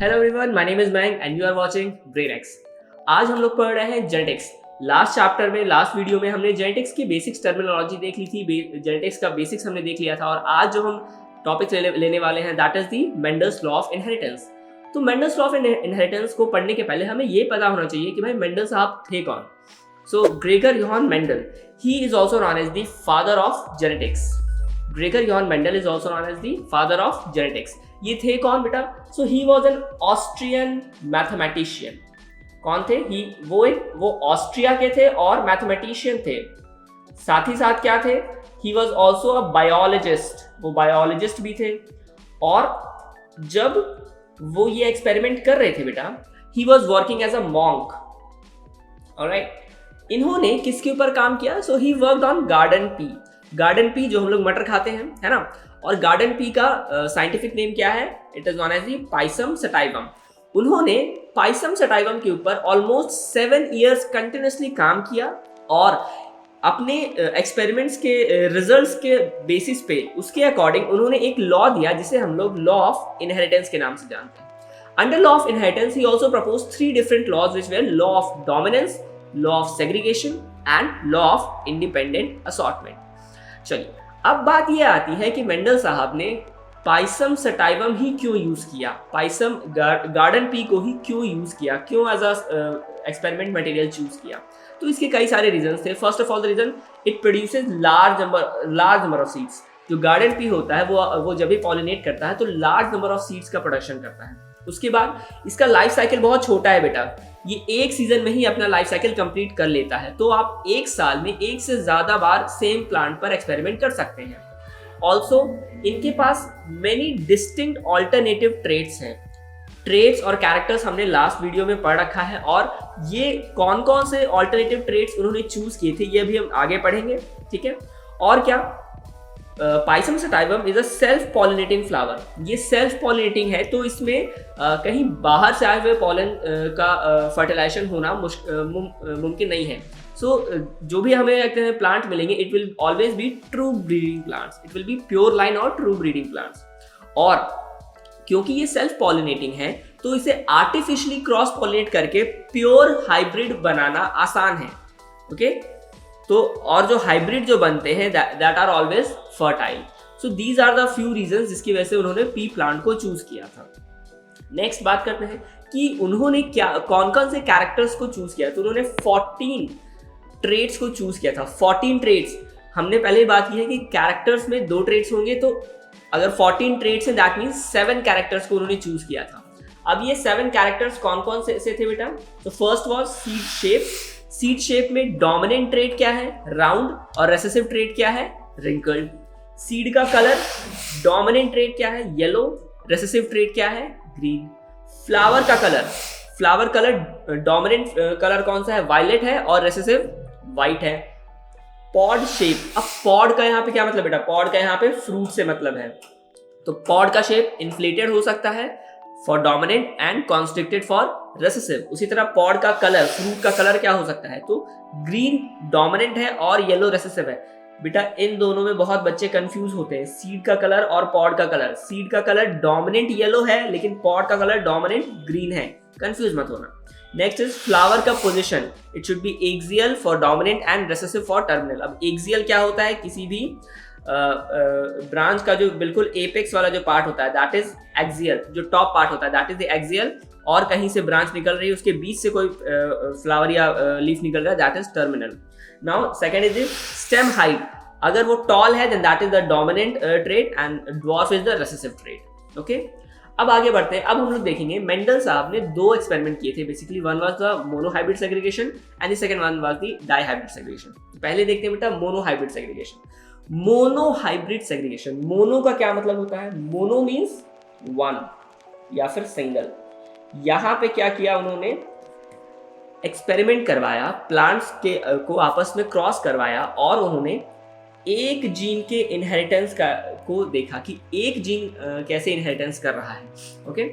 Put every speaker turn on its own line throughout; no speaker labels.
Hello everyone, my name is Mayank and you are watching BrainX. आज हम लोग पढ़ रहे हैं जेनेटिक्स। लास्ट चैप्टर में, लास्ट वीडियो में हमने जेनेटिक्स की बेसिक्स टर्मिनोलॉजी देख ली थी, जेनेटिक्स का बेसिक्स हमने देख लिया था। और आज जो हम टॉपिक लेने वाले हैं that is the Mendel's law of inheritance. तो मेंडल्स लॉ ऑफ इनहेरिटेंस को पढ़ने के पहले हमें ये पता होना चाहिए कि भाई मेंडल साहब थे कौन। So Gregor Johann Mendel, he is also known as the father of genetics. Gregor Johann Mendel is also known as the father of genetics. ये थे कौन बेटा? So he was an Austrian mathematician. कौन थे? वो ऑस्ट्रिया के थे और मैथमेटिशियन थे। साथ ही साथ क्या थे? He was also a biologist. वो बायोलॉजिस्ट भी थे। और जब वो ये एक्सपेरिमेंट कर रहे थे बेटा, he was working as a monk. Alright, इन्होंने किसके ऊपर काम किया? So he worked on garden pea. Garden pea जो हम लोग मटर खाते हैं, है ना। और गार्डन पी का साइंटिफिक नेम क्या है? It is known as the Pisum sativum. उन्होंने पाइसम सटाइवम के ऊपर ऑलमोस्ट 7 years कंटिन्यूसली काम किया और अपने एक्सपेरिमेंट्स के रिजल्ट्स के बेसिस पे उसके अकॉर्डिंग उन्होंने एक लॉ दिया जिसे हम लोग लॉ ऑफ इनहेरिटेंस के नाम से जानते हैं। Under law of inheritance he also propose 3 different laws which were law of dominance, law of segregation and law of independent assortment। चलिए, अब बात यह आती है कि मेंडल साहब ने पाइसम सटाइवम ही क्यों यूज किया, पाइसम गार्डन पी को ही क्यों यूज किया, क्यों as a experiment material choose किया? तो इसके कई सारे रीजंस थे। First of all the reason, it produces large number of seeds. जो गार्डन पी होता है वो जब भी पॉलिनेट करता है तो लार्ज नंबर ऑफ सीड्स का प्रोडक्शन करता है। उसके बाद इसका लाइफ साइकिल बहुत छोटा है बेटा, ये एक सीजन में ही अपना लाइफ साइकिल कंप्लीट कर लेता है। तो आप एक साल में एक से ज्यादा बार सेम प्लांट पर एक्सपेरिमेंट कर सकते हैं। ऑल्सो इनके पास मेनी डिस्टिंक्ट ऑल्टरनेटिव ट्रेट्स हैं। ट्रेट्स और कैरेक्टर्स हमने लास्ट वीडियो में पढ़ रखा है और ये कौन कौन से ऑल्टरनेटिव ट्रेट्स उन्होंने चूज किए थे ये भी हम आगे पढ़ेंगे, ठीक है। और क्या, Pisum sativum is a self pollinating flower. ये सेल्फ पॉलिनेटिंग है, तो इसमें कहीं बाहर से आए हुए पॉलन का फर्टिलाइजेशन होना मुमकिन नहीं है। सो जो भी हमें प्लांट मिलेंगे it will always be true breeding plants, it will be pure line और ट्रू ब्रीडिंग प्लांट्स। और क्योंकि ये सेल्फ पॉलिनेटिंग है तो इसे आर्टिफिशियली क्रॉस पॉलिनेट करके प्योर हाइब्रिड बनाना आसान है, ओके। तो और जो हाइब्रिड जो बनते हैं that are always fertile. So these are the few reasons जिसकी वजह से उन्होंने पी प्लांट को चूज किया था। नेक्स्ट बात करते हैं कि उन्होंने कौन कौन से कैरेक्टर्स को चूज किया। तो उन्होंने 14 ट्रेट्स को चूज किया था। 14 ट्रेट्स, हमने पहले बात की है कि कैरेक्टर्स में 2 ट्रेट्स होंगे, तो अगर 14 ट्रेट्स हैं दैट मीन्स 7 कैरेक्टर्स को उन्होंने चूज किया था। अब ये 7 कैरेक्टर्स कौन कौन से थे बेटा? तो first was seed shape. Seed shape में डोमिनेंट ट्रेट क्या है? राउंड। और रेसेसिव ट्रेट क्या है? रिंकल्ड। सीड का कलर, डोमिनेंट ट्रेट क्या है? येलो। रेसेसिव ट्रेट क्या है? ग्रीन। फ्लावर का colour, flower colour dominant colour कौन सा है? वायलेट है और रेसेसिव वाइट है। पॉड शेप, अब पॉड का यहाँ पे क्या मतलब बेटा? पॉड का यहाँ पे फ्रूट से मतलब है, तो पॉड का शेप इन्फ्लेटेड हो सकता है for dominant and constricted for recessive. उसी तरह पॉड का कलर, फ्रूट का कलर क्या हो सकता है? तो ग्रीन डोमिनेंट है और येलो रेसेसिव है। बेटा इन दोनों में बहुत बच्चे कंफ्यूज होते हैं, सीड का कलर और पॉड का कलर। सीड का कलर डोमिनेंट येलो है लेकिन पॉड का कलर डोमिनेंट ग्रीन है, कंफ्यूज मत होना। नेक्स्ट इज फ्लावर का position, it should be axial for dominant and recessive for terminal. अब एक्सियल क्या होता है? किसी भी ब्रांच का जो बिल्कुल एपेक्स वाला जो पार्ट होता है दैट इज एक्सियल, जो टॉप पार्ट होता है दैट इज द एक्सियल, और कहीं से ब्रांच निकल रही है उसके बीच से कोई फ्लावर या लीफ निकल रहा है that is terminal. Now second is the stem height, अगर वो टॉल है then that is the dominant trait and dwarf is the recessive trait, okay. अब आगे बढ़ते हैं। अब हम लोग देखेंगे मेंडल साहब ने 2 एक्सपेरिमेंट किए थे basically. One was the monohybrid segregation and the second one was the dihybrid segregation. पहले देखते हैं बेटा monohybrid segregation. Monohybrid segregation, mono का क्या मतलब होता है? मोनो मीन्स 1 या फिर सिंगल। यहां पे क्या किया उन्होंने? एक्सपेरिमेंट करवाया, प्लांट्स के को आपस में क्रॉस करवाया और उन्होंने एक जीन के इनहेरिटेंस को देखा कि एक जीन कैसे इनहेरिटेंस कर रहा है, ओके।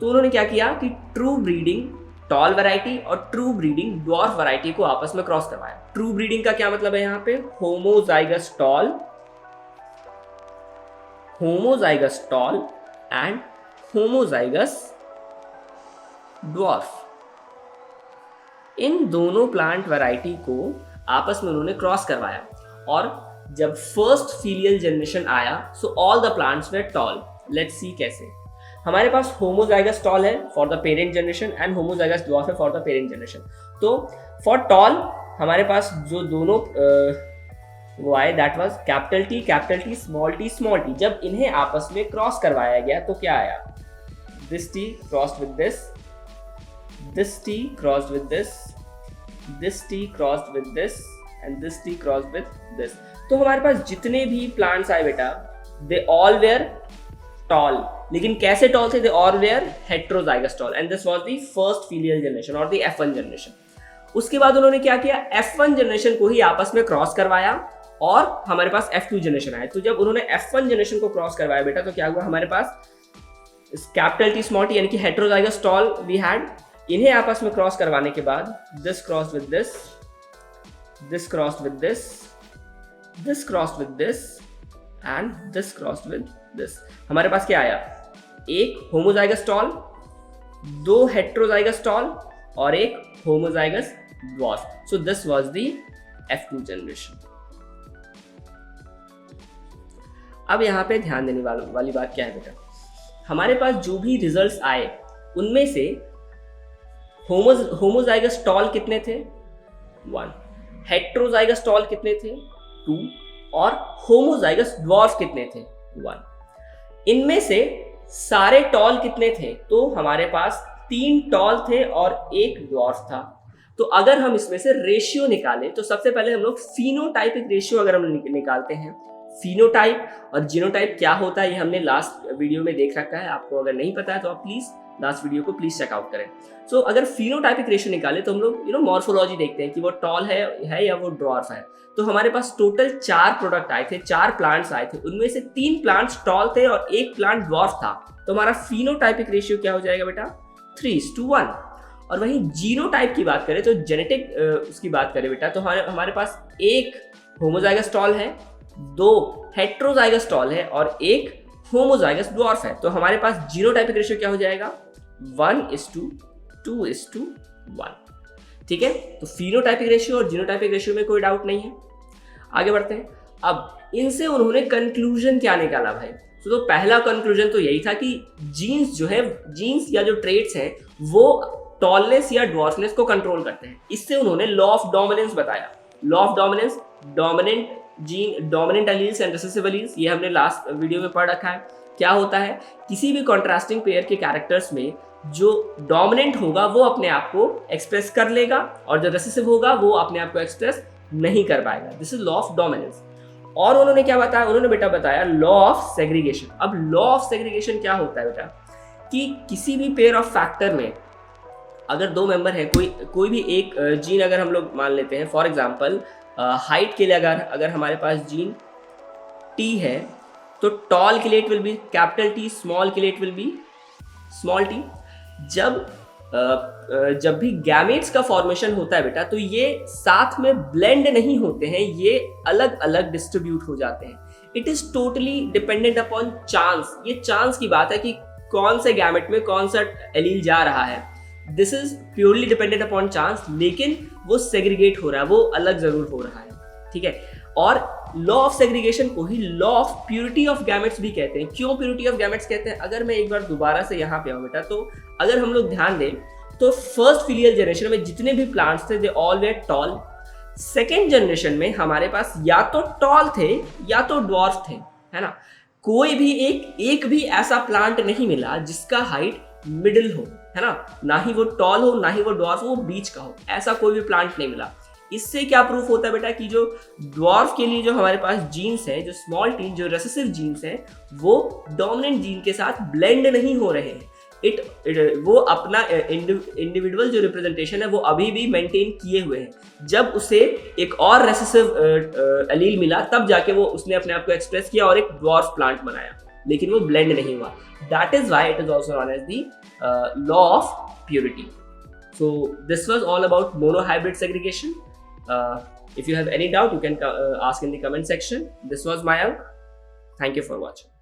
तो उन्होंने क्या किया कि ट्रू ब्रीडिंग टॉल वैरायटी और ट्रू ब्रीडिंग ड्वार्फ वैरायटी को आपस में क्रॉस करवाया। ट्रू ब्रीडिंग का क्या मतलब है? यहाँ पे homozygous tall and homozygous dwarf. इन दोनों प्लांट वैरायटी को आपस में उन्होंने क्रॉस करवाया और जब फर्स्ट फीलियल जनरेशन आया so all the plants were toll. Let's see कैसे। हमारे पास होमोजाइगस टॉल है for the parent generation and homozygous dwarf है फॉर द पेरेंट जनरेशन। तो फॉर टॉल हमारे पास जो दोनों वो आए that was capital T small T. जब इन्हें आपस में क्रॉस करवाया गया तो क्या आया, this T crossed with this T crossed with this T crossed with this and this T crossed with this. तो हमारे पास जितने भी प्लांट्स आए बेटा दे ऑल वेयर टॉल, लेकिन कैसे टॉल थे, they all were heterozygous tall and this was the first filial generation और द F1 जनरेशन। उसके बाद उन्होंने क्या किया, F1 जनरेशन को ही आपस में क्रॉस करवाया और हमारे पास F2 जनरेशन आया। तो जब उन्होंने F1 जनरेशन को क्रॉस करवाया बेटा तो क्या हुआ, हमारे पास कैपिटल टी स्मॉल टी यानी कि हेट्रोजाइगस टॉल वी हैड। इन्हें आपस में क्रॉस करवाने के बाद this crossed with this crossed with this crossed with this and this crossed with this. हमारे पास क्या आया, एक होमोजाइगस टॉल, दो हेट्रोजाइगस टॉल और एक homozygous dwarf. So this was the F2 generation. अब यहां पे ध्यान देने वाली बात क्या है बेटा, हमारे पास जो भी रिजल्ट्स आए उनमें से होमोजाइगस टॉल कितने थे, 1, हेट्रोजाइगस टॉल कितने थे, 2 और होमोजाइगस ड्वार्फ कितने थे, 1। इनमें से सारे टॉल कितने थे, तो हमारे पास 3 टॉल थे और 1 ड्वार्फ था। तो अगर हम इसमें से रेशियो निकालें तो सबसे पहले हम लोग फिनोटाइपिक रेशियो अगर हम निकालते हैं, फिनोटाइप और जीनोटाइप क्या होता है ये हमने लास्ट वीडियो में देख रखा है। आपको अगर नहीं पता है तो आप प्लीज लास्ट वीडियो को प्लीज चेकआउट करें। सो अगर फिनोटाइपिक रेशियो निकाले तो हम लोग मॉर्फोलॉजी देखते हैं कि वो टॉल है या वो ड्वार्फ है। तो हमारे पास टोटल 4 प्रोडक्ट आए थे, 4 प्लांट्स आए थे, उनमें से 3 प्लांट्स टॉल थे और 1 प्लांट ड्वार्फ था। तो हमारा फिनोटाइपिक रेशियो क्या हो जाएगा बेटा, 3:1। और वहीं जीनोटाइप की बात करें तो जेनेटिक उसकी बात करें बेटा तो हमारे पास 1 होमोजाइगस टॉल है, 2 हेट्रोजाइगस टॉल है और 1 होमोजाइगस ड्वार्फ है। तो हमारे पास जीनोटाइपिक रेशियो क्या हो जाएगा, 1:2:1। ठीक है, तो फिनोटाइपिक रेशियो और जीनोटाइपिक रेशियो में कोई डाउट नहीं है। आगे बढ़ते हैं। अब इनसे उन्होंने कंक्लूजन क्या निकाला भाई, तो पहला कंक्लूजन तो यही था कि जीन्स या जो ट्रेट्स हैं वो टॉलनेस या ड्वार्फनेस को कंट्रोल करते हैं। इससे उन्होंने लॉ ऑफ डोमिनेंस बताया। Law of dominance, dominant alleles and recessive alleles, ये हमने लास्ट वीडियो में पढ़ रखा है। क्या होता है, किसी भी कॉन्ट्रास्टिंग पेयर के कैरेक्टर्स में जो डोमिनेंट होगा वो अपने आप को एक्सप्रेस कर लेगा और जो रिसेसिव होगा वो अपने आप को एक्सप्रेस नहीं कर पाएगा। This is law of dominance. और उन्होंने क्या बताया, उन्होंने बेटा बताया लॉ ऑफ सेग्रीगेशन। अब लॉ ऑफ सेग्रीगेशन क्या होता है बेटा, कि किसी भी पेयर ऑफ फैक्टर में अगर 2 मेंबर है, कोई भी एक जीन अगर हम लोग मान लेते हैं, फॉर एग्जांपल हाइट के लिए अगर हमारे पास जीन टी है तो टॉल के लिए it will be capital T, small के लिए it will be small T. जब भी गैमेट्स का फॉर्मेशन होता है बेटा तो ये साथ में ब्लेंड नहीं होते हैं, ये अलग अलग डिस्ट्रीब्यूट हो जाते हैं। It is totally dependent upon chance. ये चांस की बात है कि कौन से गैमेट में कौन सा एलील जा रहा है। This is purely dependent upon chance, लेकिन वो सेग्रीगेट हो रहा है, वो अलग जरूर हो रहा है। ठीक है, और लॉ ऑफ सेग्रीगेशन को ही law of purity of gametes भी कहते हैं। क्यों प्योरिटी ऑफ गैमेट्स कहते हैं, अगर मैं एक बार दोबारा से यहाँ पे आऊँ बेटा, तो अगर हम लोग ध्यान दें तो फर्स्ट फिलियल जनरेशन में जितने भी प्लांट्स थे they all were tall. Second generation में हमारे पास या तो टॉल थे या तो ड्वार्फ थे, है ना। कोई भी एक भी ऐसा प्लांट नहीं मिला जिसका हाइट मिडिल हो, है ना ही वो टॉल हो ना ही वो ड्वार्फ हो, वो बीच का हो, ऐसा कोई भी प्लांट नहीं मिला। इससे क्या प्रूफ होता है बेटा कि जो ड्वार्फ के लिए जो हमारे पास जीन्स हैं, जो स्मॉल टी, जो रेसेसिव जीन्स हैं, वो डोमिनेंट जीन के साथ ब्लेंड नहीं हो रहे हैं। वो अपना इंडिविजुअल जो रिप्रेजेंटेशन है वो अभी भी मेंटेन किए हुए हैं। जब उसे एक और रेसेसिव एलील मिला तब जाके वो उसने अपने आप को एक्सप्रेस किया और एक ड्वार्फ प्लांट बनाया, लेकिन वो ब्लेंड नहीं हुआ। That is why it is also known as the law of purity. So this was all about monohybrid segregation. If you have any doubt, you can ask in the comment section. This was Mayank. Thank you for watching.